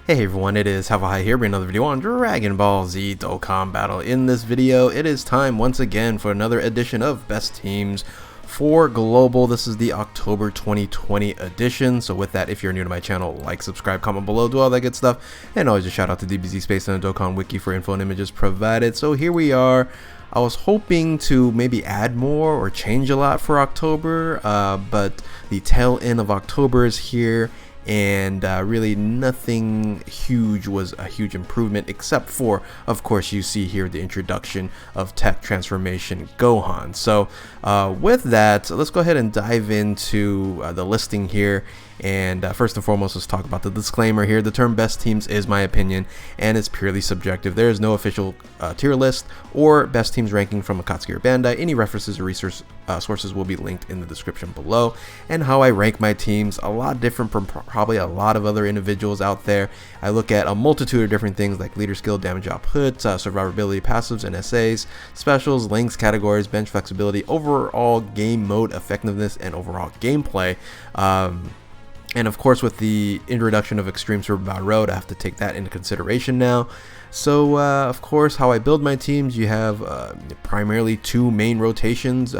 Hey everyone, it is High here, bringing another video on Dragon Ball Z Dokkan Battle. In this video, it is time once again for another edition of Best Teams for Global. This is the October 2020 edition. So with that, if you're new to my channel, like, subscribe, comment below, do all that good stuff. And always a shout out to DBZ Space and the Dokkan Wiki for info and images provided. So here we are. I was hoping to maybe add more or change a lot for October, but the tail end of October is here. And really nothing huge was a huge improvement, except for, of course, you see here the introduction of Tech Transformation Gohan. So with that, let's go ahead and dive into the listing here. And first and foremost, let's talk about the disclaimer here. The term best teams is my opinion, and it's purely subjective. There is no official tier list or best teams ranking from Akatsuki or Bandai. Any references or research sources will be linked in the description below. And how I rank my teams, a lot different from probably a lot of other individuals out there. I look at a multitude of different things like leader skill, damage output, survivability, passives and SAs, specials, links, categories, bench flexibility, overall game mode effectiveness, and overall gameplay. And of course, with the introduction of Extreme Super Battle Road, I have to take that into consideration now. So, of course, how I build my teams, you have primarily two main rotations,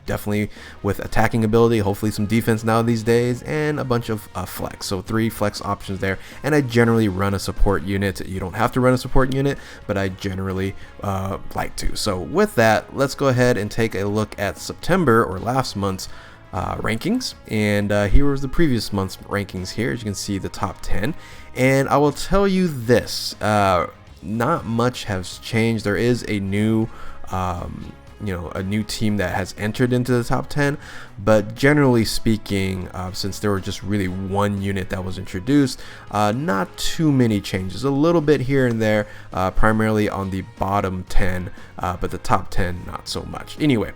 definitely with attacking ability, hopefully some defense now these days, and a bunch of flex. So 3 flex options there. And I generally run a support unit. You don't have to run a support unit, but I generally like to. So with that, let's go ahead and take a look at September, or last month's rankings. And here was the previous month's rankings here. As you can see, the top 10. And I will tell you this, not much has changed. There is a new a new team that has entered into the top 10, but generally speaking, since there were just really one unit that was introduced, not too many changes, a little bit here and there, primarily on the bottom 10, but the top 10 not so much. Anyway,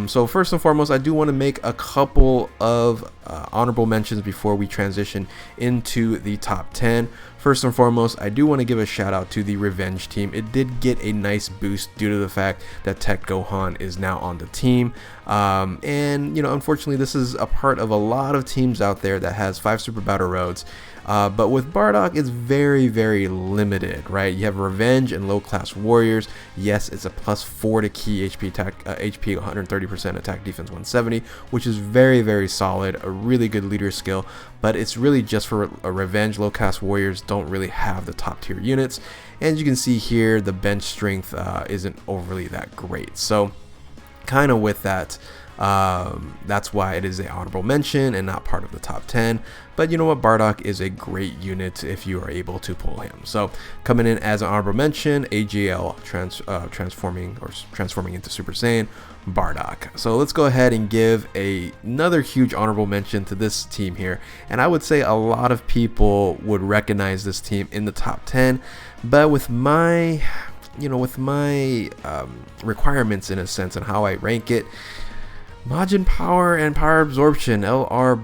so first and foremost, I do want to make a couple of honorable mentions before we transition into the top 10. First and foremost, I do want to give a shout out to the Revenge team. It did get a nice boost due to the fact that Tech Gohan is now on the team. And unfortunately, this is a part of a lot of teams out there that has 5 Super Battle Roads. But with Bardock, it's very, very limited, right? You have Revenge and low-class warriors. Yes, it's a +4 to key HP attack, HP 130%, attack defense 170, which is very, very solid. A really good leader skill, but it's really just for a Revenge. Low-class warriors don't really have the top-tier units, and you can see here the bench strength isn't overly that great. So, kind of with that. That's why it is an honorable mention and not part of the top 10. But you know what, Bardock is a great unit if you are able to pull him. So coming in as an honorable mention, AGL transforming into Super Saiyan, Bardock. So let's go ahead and give another huge honorable mention to this team here. And I would say a lot of people would recognize this team in the top 10, but with my requirements in a sense and how I rank it, Majin power and power absorption, LR,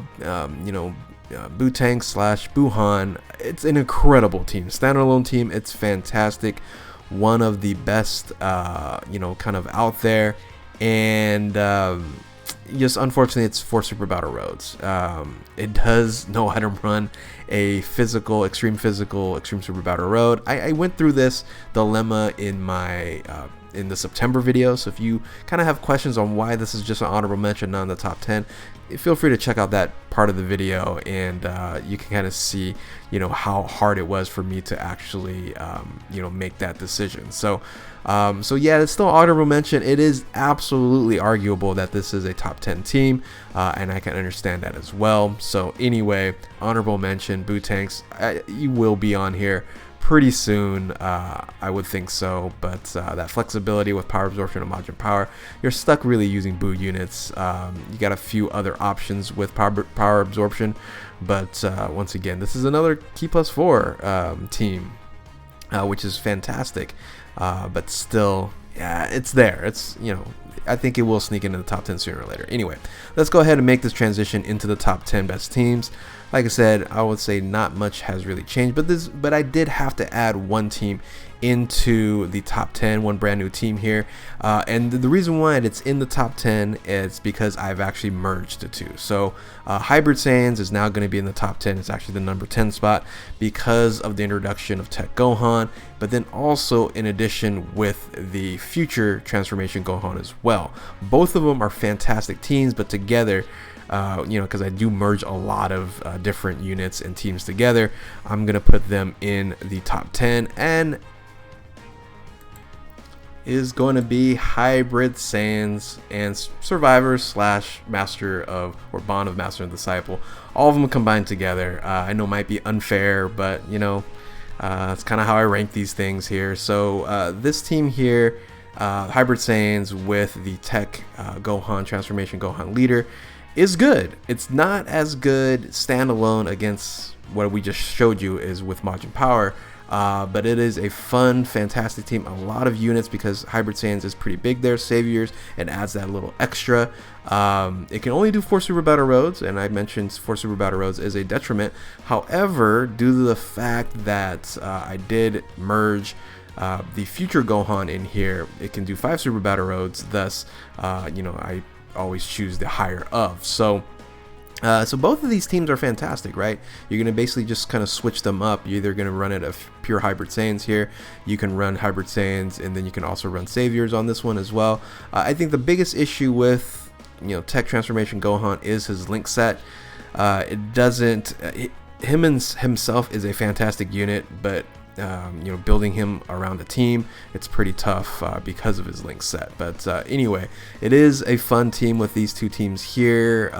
Butang / Buhan, it's an incredible team. Standalone team, it's fantastic. One of the best, kind of out there. And just unfortunately, it's 4 Super Battle Roads. It does know how to run a extreme Super Battle Road. I went through this dilemma in my in the September video, so if you kind of have questions on why this is just an honorable mention, not in the top 10, feel free to check out that part of the video, and you can kind of see how hard it was for me to actually make that decision. So yeah, it's still honorable mention. It is absolutely arguable that this is a top 10 team, and I can understand that as well. So anyway, honorable mention, Bootanks, you will be on here pretty soon, I would think so, but that flexibility with power absorption and Majin power, you're stuck really using Boo units. You got a few other options with power absorption, but once again, this is another key +4 team, which is fantastic, but still, yeah, it's there. It's, I think it will sneak into the top 10 sooner or later. Anyway, let's go ahead and make this transition into the top 10 best teams. like I said, I would say not much has really changed, but I did have to add one team into the top 10, one brand new team here, and the reason why it's in the top 10 is because I've actually merged the two. So Hybrid Saiyans is now going to be in the top 10. It's actually the number 10 spot because of the introduction of Tech Gohan, but then also in addition with the future transformation Gohan as well. Both of them are fantastic teams, but together, you know, because I do merge a lot of different units and teams together, I'm gonna put them in the top 10, and is going to be Hybrid Saiyans and Survivors slash Master of, or Bond of Master and Disciple, all of them combined together. I know it might be unfair, but you know, it's kind of how I rank these things here. So this team here, Hybrid Saiyans with the Tech Gohan Transformation Gohan leader, is good. It's not as good standalone against what we just showed you is with Majin Power, but it is a fun, fantastic team. A lot of units because Hybrid Saiyans is pretty big there, Saviors, and adds that little extra. It can only do 4 Super Battle Roads, and I mentioned 4 Super Battle Roads is a detriment. However, due to the fact that I did merge the future Gohan in here, it can do 5 Super Battle Roads, thus, you know, I always choose the higher of. So both of these teams are fantastic, right? You're going to basically just kind of switch them up. You're either going to run it of pure Hybrid Saiyans here. You can run Hybrid Saiyans, and then you can also run Saviors on this one as well. I think the biggest issue with, you know, Tech Transformation Gohan is his link set. It doesn't, himself is a fantastic unit, but you know, building him around the team, it's pretty tough because of his link set. But anyway, it is a fun team with these two teams here.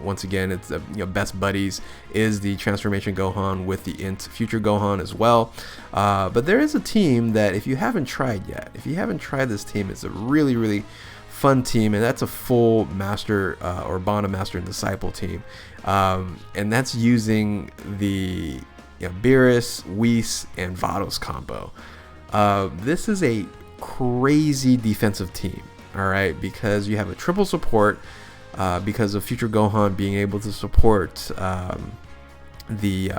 Once again, it's you know, best buddies is the Transformation Gohan with the Int Future Gohan as well. But there is a team that if you haven't tried yet, if you haven't tried this team, it's a really fun team, and that's a full Master or Bond of Master and Disciple team, and that's using the Beerus, Whis, and Vados combo. This is a crazy defensive team, all right, because you have a triple support because of Future Gohan being able to support the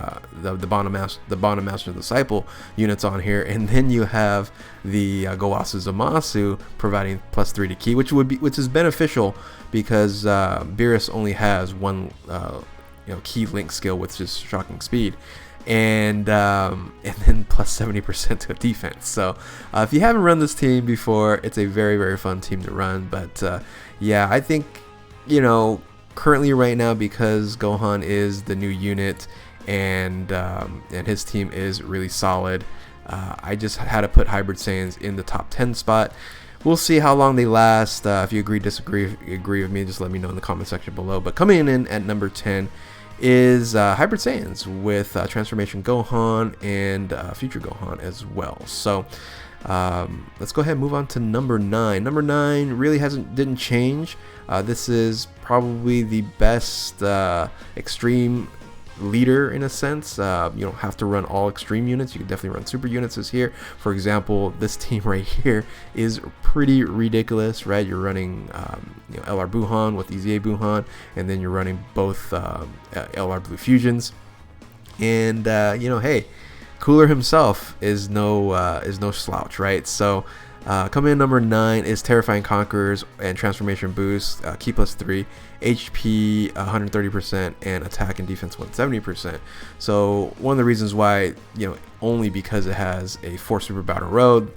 Bond of Master Disciple units on here, and then you have the Gowasu Zamasu providing +3 to Ki, which is beneficial because Beerus only has one Ki link skill with just shocking speed. And then +70% to defense. So if you haven't run this team before, it's a very fun team to run. But yeah, I think, you know, currently right now, because Gohan is the new unit and his team is really solid, I just had to put Hybrid Saiyans in the top 10 spot. We'll see how long they last. If you agree, disagree, agree with me, just let me know in the comment section below. But coming in at number 10 is Hybrid Saiyans with Transformation Gohan and Future Gohan as well. So let's go ahead and move on to number 9. Number 9 really didn't change. This is probably the best extreme leader in a sense. You don't have to run all extreme units. You can definitely run super units as here. For example, this team right here is pretty ridiculous, right? You're running LR Buhan with EZA Buhan, and then you're running both LR Blue Fusions, and you know, hey, Cooler himself is no slouch, right? So coming in number 9 is Terrifying Conquerors and Transformation Boost, Ki +3, HP 130%, and attack and defense 170%. So one of the reasons why, you know, only because it has a 4 Super Battle Road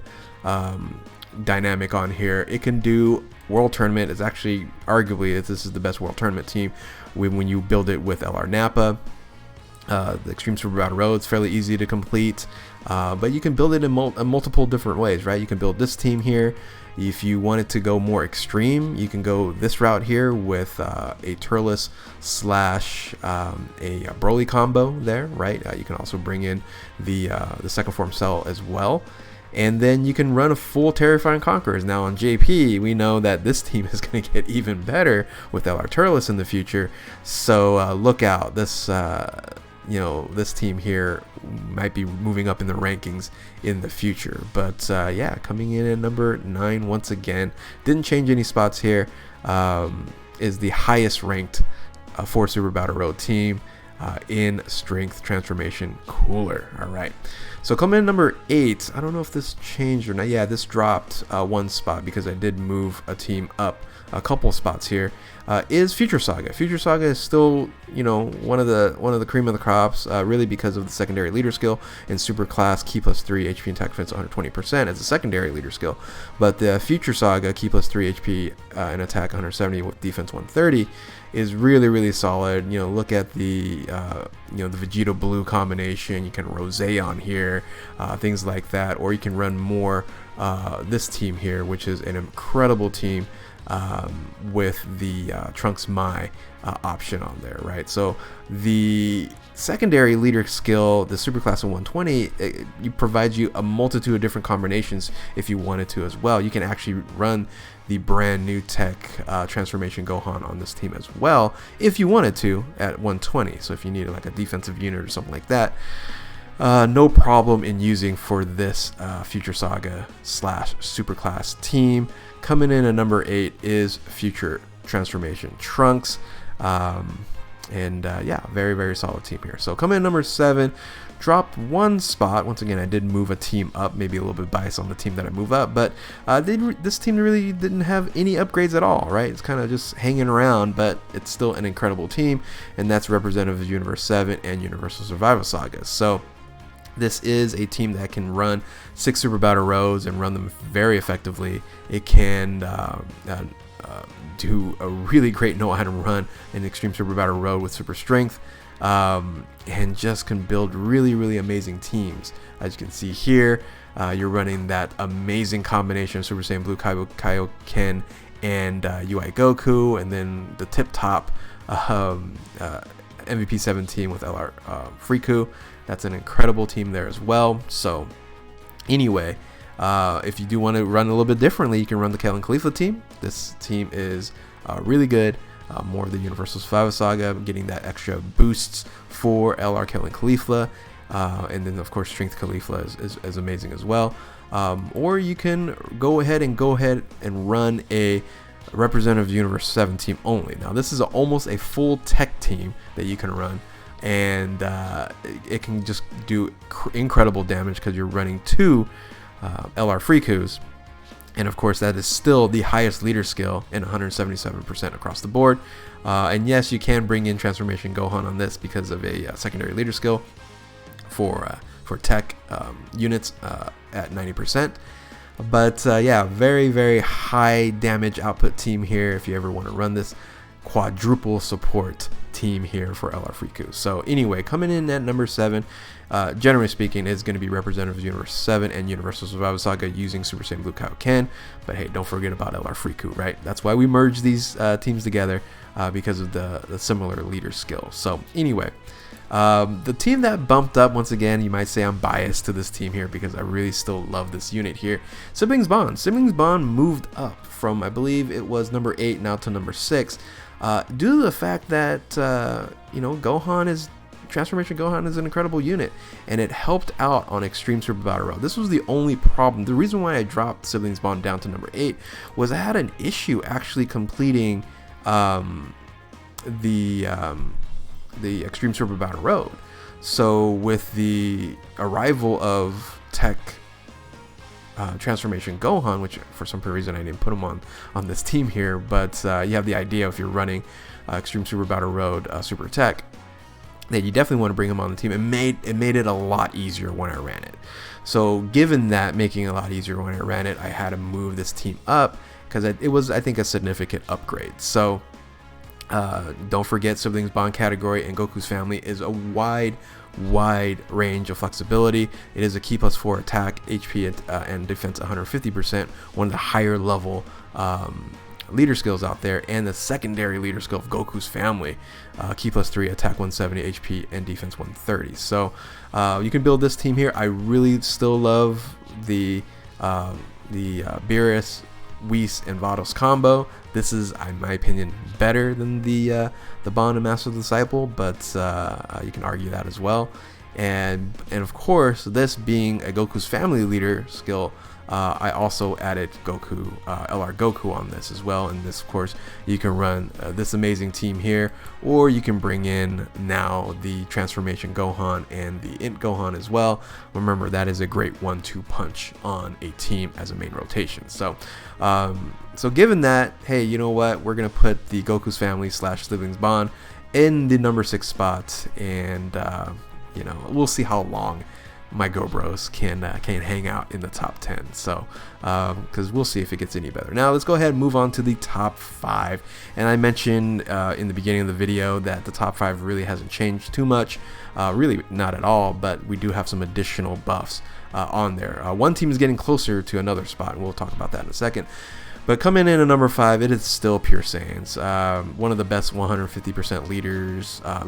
dynamic on here, it can do World Tournament. It's actually arguably this is the best World Tournament team when you build it with LR Nappa. The Extreme Super Battle Road, it's fairly easy to complete, but you can build it in multiple different ways, right? You can build this team here. If you wanted to go more extreme, you can go this route here with a Turles slash a Broly combo there, right? You can also bring in the second form cell as well. And then you can run a full Terrifying Conquerors. Now on JP, we know that this team is going to get even better with LR Turles in the future. So look out. This this team here might be moving up in the rankings in the future. But yeah, coming in at number 9 once again, didn't change any spots here, is the highest ranked 4 Super Battle Road team. in strength transformation cooler. All right, so coming in number 8, I don't know if this changed or not. Yeah, this dropped 1 spot because I did move a team up a couple spots here. Is Future Saga. Future Saga is still, you know, one of the cream of the crops, really because of the secondary leader skill and super class key plus 3 HP and attack defense 120% as a secondary leader skill. But the Future Saga key plus 3 HP and attack 170 with defense 130 is really solid. You know, look at the you know, the Vegeta Blue combination. You can Rose on here, things like that, or you can run more this team here, which is an incredible team. With the Trunks Mai option on there, right? So the secondary leader skill, the superclass of 120, it provides you a multitude of different combinations if you wanted to as well. You can actually run the brand new tech transformation Gohan on this team as well if you wanted to at 120. So if you needed like a defensive unit or something like that, no problem in using for this Future Saga / Superclass team. Coming in at number 8 is Future Transformation Trunks, and yeah, very solid team here. So coming in number 7, dropped 1 spot. Once again, I did move a team up, maybe a little bit biased on the team that I move up, but this team really didn't have any upgrades at all, right? It's kind of just hanging around, but it's still an incredible team, and that's representative of Universe 7 and Universal Survival Saga. So this is a team that can run 6 Super Battle Roads and run them very effectively. It can do a really great know-how-to run an Extreme Super Battle Road with Super Strength, and just can build really amazing teams. As you can see here, you're running that amazing combination of Super Saiyan Blue Kaioken and UI Goku, and then the tip-top MVP 17 with LR Friku. That's an incredible team there as well. So anyway, if you do want to run a little bit differently, you can run the Kellen Khalifa team. This team is really good. More of the Universal Survival Saga, getting that extra boosts for LR Kellen Khalifa, and then of course Strength Khalifa is amazing as well. Or you can go ahead and run a representative Universe 7 team only. Now this is almost a full tech team that you can run, and it can just do incredible damage because you're running 2 LR Frikus, and of course that is still the highest leader skill in 177% across the board. And yes, you can bring in Transformation Gohan on this because of a secondary leader skill for tech units at 90%. But yeah, very high damage output team here if you ever want to run this quadruple support team here for LR Friku. So anyway, coming in at number 7, generally speaking, is going to be representative of Universe 7 and Universal Survival Saga using Super Saiyan Blue Kaioken. But hey, don't forget about LR Friku, right? That's why we merged these teams together, because of the similar leader skills. So anyway, the team that bumped up, once again, you might say I'm biased to this team here because I really still love this unit here. Siblings Bond. Siblings Bond moved up from, I believe it was number 8 now to number 6. Due to the fact that you know, Transformation Gohan is an incredible unit, and it helped out on Extreme Super Battle Road. This was the only problem. The reason why I dropped Siblings Bond down to number 8 was I had an issue actually completing the Extreme Super Battle Road. So with the arrival of Tech Transformation Gohan, which for some reason I didn't put him on this team here, but you have the idea if you're running Extreme Super Battle Road Super Tech, that you definitely want to bring him on the team. It made it a lot easier when I ran it. So given that making it a lot easier when I ran it, I had to move this team up because it was, I think, a significant upgrade. So don't forget, Siblings Bond category and Goku's family is a wide range of flexibility. It is a key plus 4 attack, HP, and defense 150%, one of the higher level leader skills out there, and the secondary leader skill of Goku's family, key plus 3 attack 170, HP, and defense 130. So you can build this team here. I really still love the Beerus, Whis, and Vados combo. This is, in my opinion, better than the Bond and Master Disciple, but you can argue that as well. And of course, this being a Goku's family leader skill, I also added Goku, LR Goku on this as well. And this, of course, you can run this amazing team here, or you can bring in now the Transformation Gohan and the Int Gohan as well. Remember, that is a great 1-2 punch on a team as a main rotation. So given that, hey, you know what, we're gonna put the Goku's Family / Siblings Bond in the number 6 spot, and you know, we'll see how long my Go Bros can hang out in the top 10. So because we'll see if it gets any better. Now let's go ahead and move on to the top 5. And I mentioned in the beginning of the video that the top 5 really hasn't changed too much, really not at all, but we do have some additional buffs on there. One team is getting closer to another spot, and we'll talk about that in a second. But coming in at number 5, it is still Pure Saiyans, one of the best 150%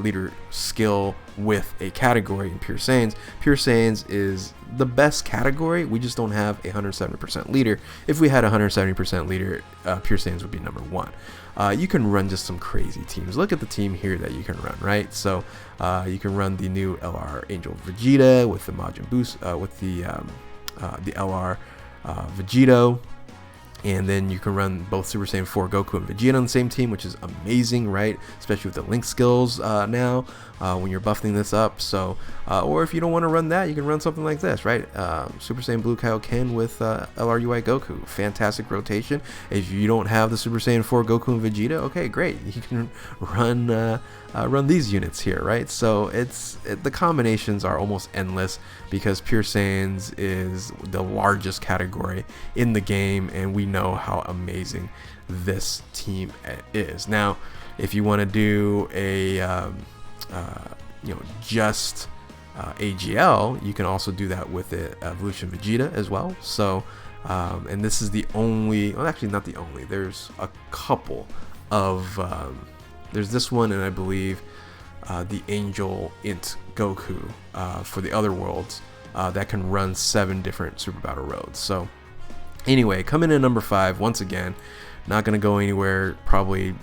leader skill with a category in Pure Saiyans. Pure Saiyans is the best category. We just don't have a 170% leader. If we had a 170% leader, Pure Saiyans would be number 1. You can run just some crazy teams. Look at the team here that you can run, right? So you can run the new LR Angel Vegeta with the Majin Boost, with the LR Vegito. And then you can run both Super Saiyan 4 Goku and Vegeta on the same team, which is amazing, right? Especially with the link skills now when you're buffing this up. So, or if you don't want to run that, you can run something like this, right? Super Saiyan Blue Kaioken with LRUI Goku. Fantastic rotation. If you don't have the Super Saiyan 4 Goku and Vegeta, okay, great. You can run these units here, right? So the combinations are almost endless because Pure Saiyans is the largest category in the game, and we know how amazing this team is. Now, if you want to do a just AGL, you can also do that with the Evolution Vegeta as well. So and this is the only, well, actually not the only, there's a couple of there's this one, and I believe the Angel Int Goku for the other worlds that can run 7 different Super Battle Roads. So anyway, coming in at number 5, once again, not going to go anywhere, probably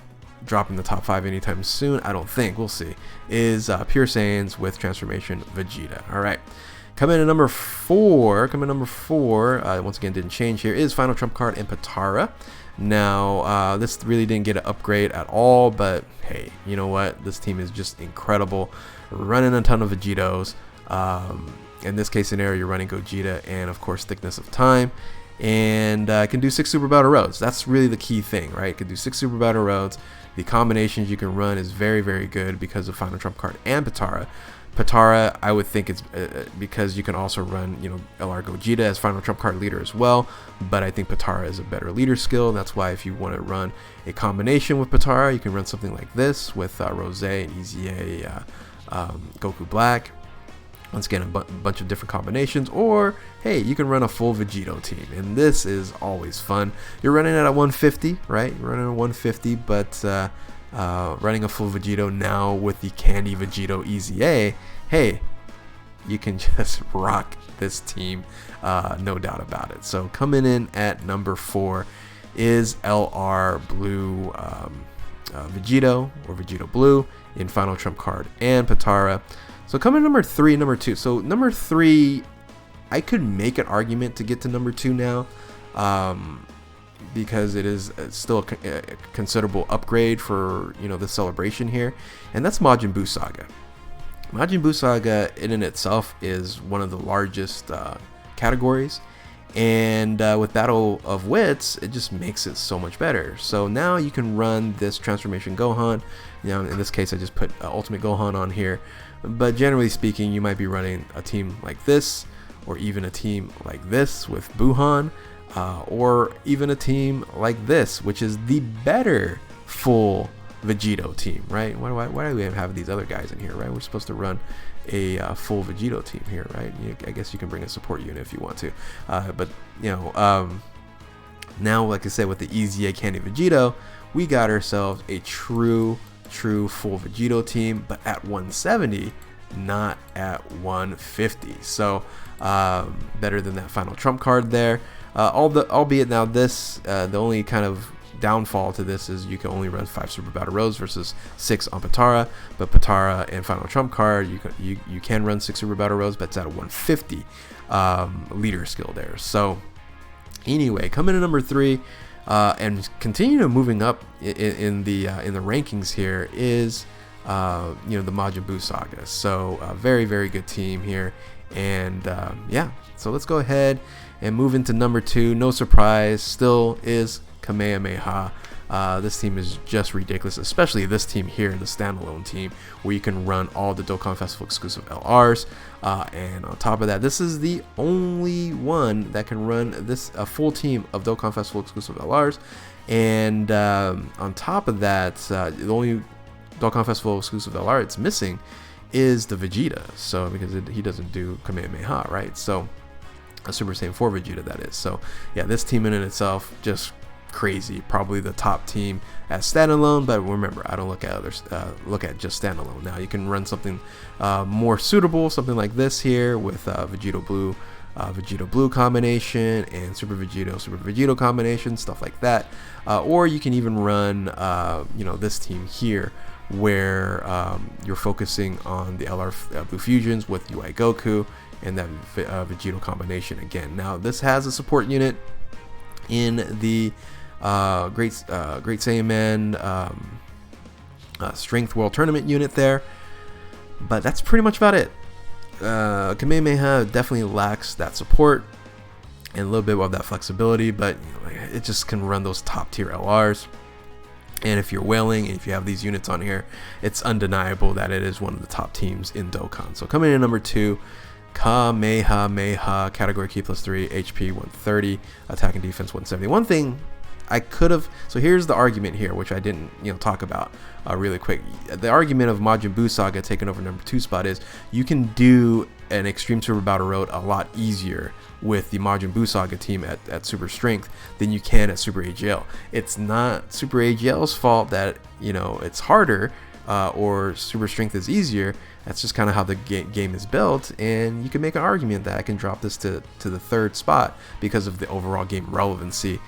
dropping the top 5 anytime soon, I don't think, we'll see, is Pure Saiyans with Transformation Vegeta. All right. Coming in at number 4, once again didn't change here, is Final Trump Card and Potara. Now, this really didn't get an upgrade at all, but hey, you know what? This team is just incredible. Running a ton of Vegetos. In this case scenario, you're running Gogeta and, of course, Thickness of Time. And can do 6 Super Battle Roads. That's really the key thing, right? Can do 6 Super Battle Roads. The combinations you can run is very, very good because of Final Trump Card and Potara. Potara, I would think it's because you can also run, LR Gogeta as Final Trump Card leader as well, but I think Potara is a better leader skill. That's why if you want to run a combination with Potara, you can run something like this with Rose and EZA Goku Black. Once again, a bunch of different combinations, or hey, you can run a full Vegito team, and this is always fun. You're running at a 150, right? You're running at 150, but running a full Vegito now with the Candy Vegito EZA, hey, you can just rock this team, no doubt about it. So coming in at number 4 is LR Blue Vegito, or Vegito Blue, in Final Trump Card and Potara. So coming number 3, number 2. So number 3, I could make an argument to get to number 2 now, because it is still a considerable upgrade for the celebration here, and that's Majin Buu Saga. Majin Buu Saga in and itself is one of the largest categories, and with Battle of Wits, it just makes it so much better. So now you can run this Transformation Gohan. In this case, I just put Ultimate Gohan on here. But generally speaking, you might be running a team like this, or even a team like this with Buhan, or even a team like this, which is the better full Vegito team, right? Why do we have these other guys in here, right? We're supposed to run a full Vegito team here, right? I guess you can bring a support unit if you want to, but now, like I said, with the EZA Candy Vegito, we got ourselves a true full Vegito team, but at 170, not at 150. So better than that Final Trump Card there. Albeit now this, the only kind of downfall to this is you can only run 5 Super Battle Roads versus 6 on Potara. But Potara and Final Trump Card, you can run 6 Super Battle Roads, but it's at a 150 leader skill there. So Anyway, coming in number 3, and continue to moving up in the rankings here is the Majin Buu saga. So very, very good team here, and yeah. So let's go ahead and move into number 2. No surprise, still is Kamehameha. This team is just ridiculous, especially this team here, the standalone team, where you can run all the Dokkan Festival exclusive LRs. And on top of that, this is the only one that can run a full team of Dokkan Festival exclusive LRs. And on top of that, the only Dokkan Festival exclusive LR it's missing is the Vegeta. So because he doesn't do Kamehameha, right? So a Super Saiyan 4 Vegeta, that is. So yeah, this team in itself just crazy, probably the top team as standalone. But remember, I don't look at others, look at just standalone. Now you can run something more suitable, something like this here with Vegeta Blue combination and Super Vegito combination, stuff like that. Or you can even run this team here where you're focusing on the LR Blue fusions with UI Goku and that Vegito combination again. Now this has a support unit in the Great Saiyan Strength World Tournament unit there, but that's pretty much about it. Kamehameha definitely lacks that support and a little bit of that flexibility, but it just can run those top tier LRs. And if you're whaling, and if you have these units on here, it's undeniable that it is one of the top teams in Dokkan. So coming in at number 2, Kamehameha, category key +3, HP 130, attack and defense 170. One thing I could have, so here's the argument here, which I didn't talk about really quick. The argument of Majin Buu Saga taking over number 2 spot is you can do an Extreme Super Battle Road a lot easier with the Majin Buu Saga team at Super Strength than you can at Super AGL. It's not Super AGL's fault that it's harder or Super Strength is easier. That's just kind of how the game is built, and you can make an argument that I can drop this to the 3rd spot because of the overall game relevancy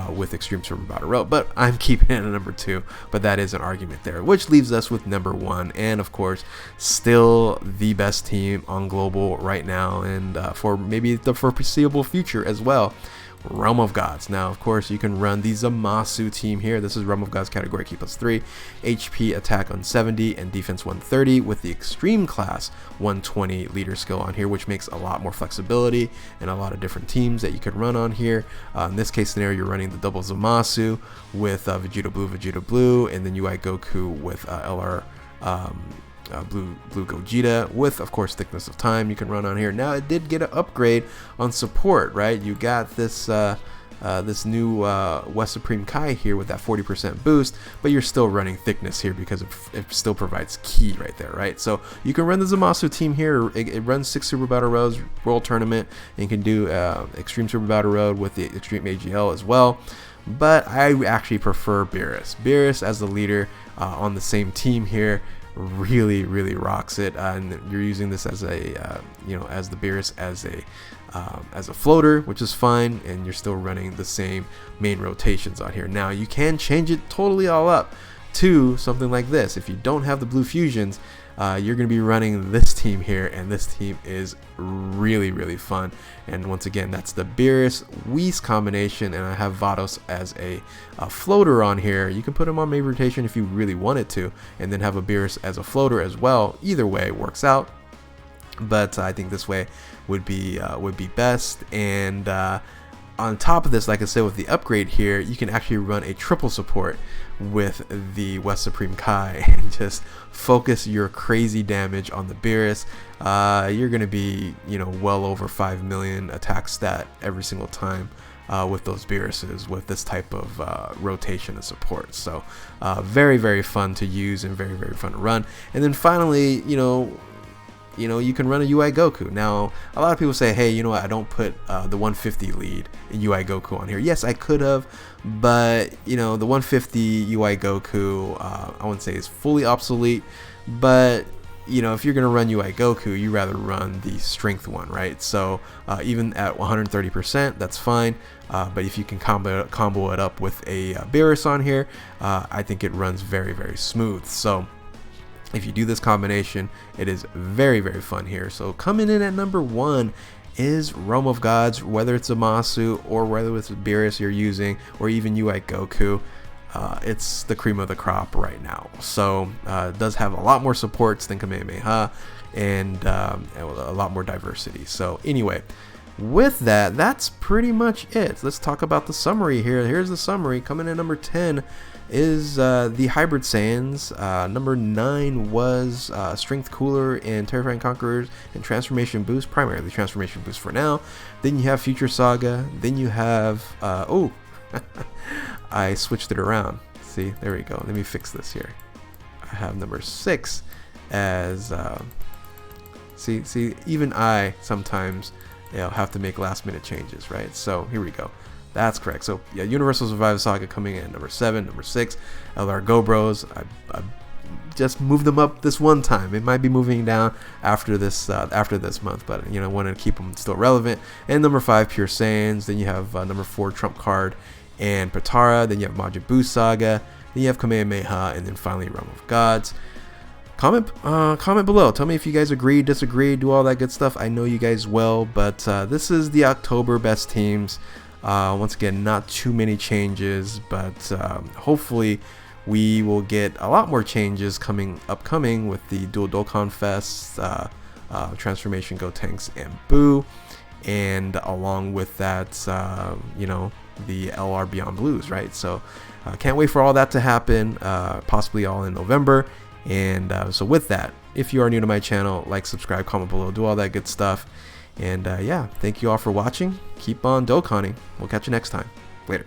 with Extreme Super Battle Road. But I'm keeping it at number 2, but that is an argument there, which leaves us with number 1, and of course still the best team on global right now, and for maybe the foreseeable future as well, Realm of Gods. Now of course you can run the Zamasu team here. This is Realm of Gods category key +3, HP attack on 70 and defense 130 with the extreme class 120 leader skill on here, which makes a lot more flexibility and a lot of different teams that you could run on here. In this case scenario, you're running the double Zamasu with Vegeta Blue, and then UI Goku with LR Blue Gogeta with, of course, thickness of time you can run on here. Now it did get an upgrade on support, right? You got this this new West Supreme Kai here with that 40% boost, but you're still running thickness here because it still provides ki right there, right? So you can run the Zamasu team here. It runs 6 Super Battle Roads, World Tournament, and you can do Extreme Super Battle Road with the Extreme AGL as well. But I actually prefer Beerus. Beerus as the leader on the same team here really rocks it, and you're using this as a as the Beerus as a floater, which is fine, and you're still running the same main rotations on here. Now you can change it totally all up to something like this. If you don't have the blue fusions, you're going to be running this team here, and this team is really fun. And once again, that's the Beerus Whis combination, and I have Vados as a floater on here. You can put him on main rotation if you really wanted to, and then have a Beerus as a floater as well. Either way works out, but I think this way would be best. And on top of this, like I said, with the upgrade here, you can actually run a triple support with the West Supreme Kai and just focus your crazy damage on the Beerus. You're going to be, well over 5 million attack stat every single time with those Beeruses with this type of rotation and support. So very fun to use and very fun to run. And then finally, you can run a UI Goku. Now, a lot of people say, hey, what, I don't put the 150 lead in UI Goku on here. Yes, I could have, but, the 150 UI Goku, I wouldn't say is fully obsolete, but, if you're going to run UI Goku, you rather run the strength one, right? So, even at 130%, that's fine, but if you can combo it up with a Beerus on here, I think it runs very smooth. So, if you do this combination, it is very fun here. So coming in at number 1 is Realm of Gods, whether it's a Masu or whether it's Beerus you're using, or even you like Goku. It's the cream of the crop right now. So it does have a lot more supports than Kamehameha, and a lot more diversity. So anyway, with that, that's pretty much it. Let's talk about the summary here. Here's the summary. Coming in number 10 is the Hybrid Saiyans. Number 9 was Strength Cooler and Terrifying Conquerors and Transformation Boost, primarily Transformation Boost for now. Then you have Future Saga. Then you have oh, I switched it around. See, there we go. Let me fix this here. I have number 6 as see, even I sometimes have to make last minute changes, right? So here we go. That's correct. So yeah, Universal Survival Saga coming in number 7, number 6. LR Go Bros. I just moved them up this one time. It might be moving down after this month, but want to keep them still relevant. And number 5, Pure Saiyans. Then you have number 4, Trump Card and Potara. Then you have Majin Buu Saga. Then you have Kamehameha, and then finally Realm of Gods. Comment below. Tell me if you guys agree, disagree, do all that good stuff. I know you guys will, but this is the October best teams. Once again, not too many changes, but hopefully we will get a lot more changes upcoming with the Dual Dokkan Fest, Transformation Gotenks and Buu, and along with that, the LR Beyond Blues, right? So can't wait for all that to happen, possibly all in November. And so with that, if you are new to my channel, like, subscribe, comment below, do all that good stuff. And yeah, thank you all for watching. Keep on Dokkaning. We'll catch you next time. Later.